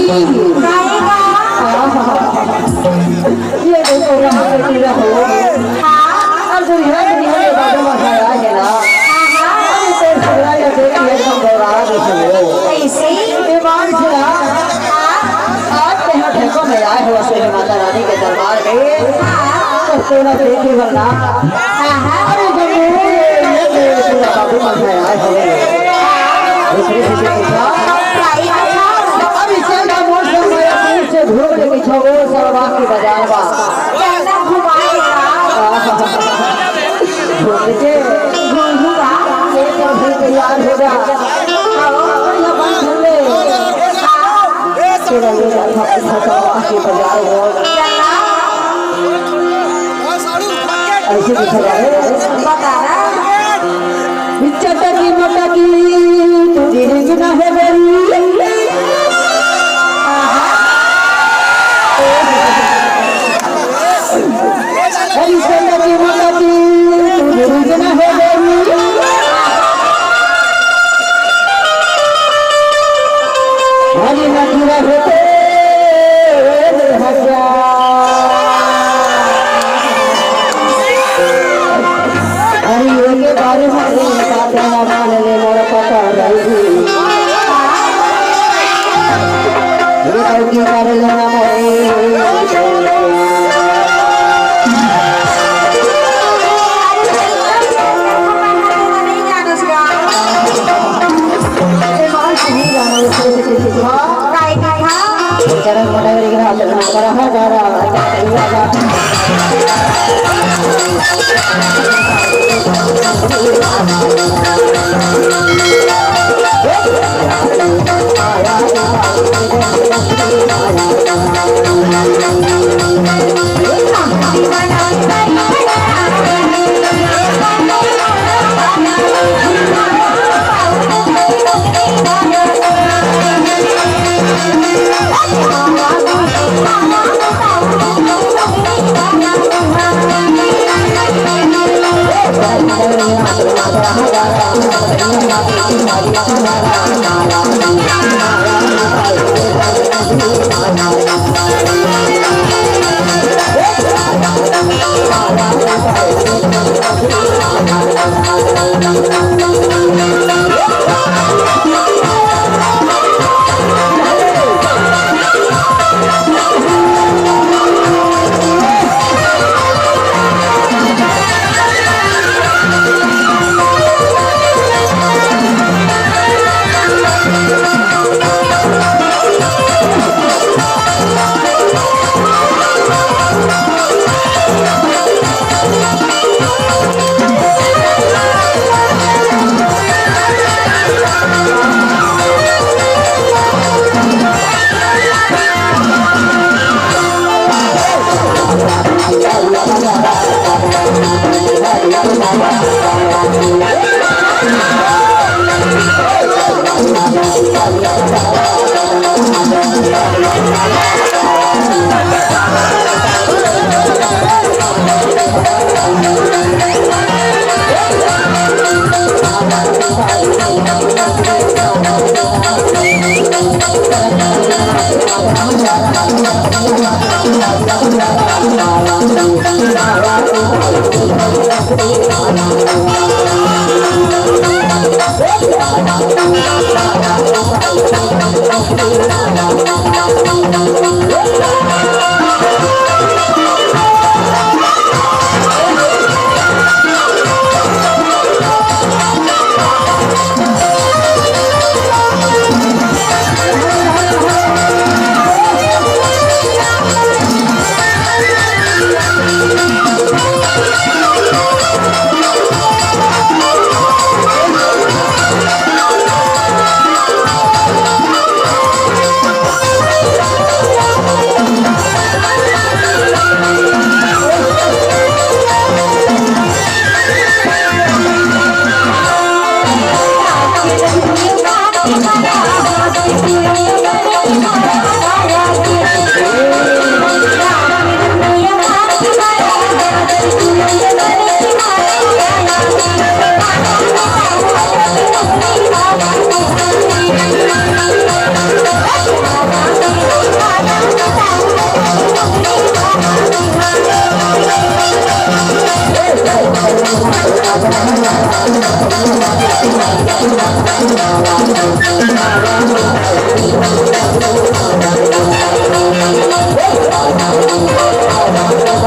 ये देखो यहाँ पे टीला हो अब जो यहाँ पे निकले बाजू में खड़ा है ना अभी तो सगरा या देखी एकदम गौरा देखे हो ऐसे बीमार छिला आज यहाँ ठेकों में आए हो श्री माता रानी के दरबार में तो सोना देखी वरना अरे जब ये पूरा बाबू में आए हो दूसरे से पूछा अभी चलना मोड़ से घूम लेके छोड़ो सरवाक की बाजार बा ज्यादा घुमाएगा घूमके घूमूंगा एक और फिर तैयार हो जा आओ बढ़िया बन ले चलो ये सरवाक की बाजार हो ऐसे दिखा जाए बता रहा बिचटा की मोटा की तू गिरेगी ना है मेरी हरी सेना की मोटा की तू गिरेगी ना है मेरी हरी नखरा होते हरी के बारे में मान ले मोर पता रही की कर लेना चरण मनावरी ग्रह चरण करा हजारा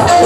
Hey!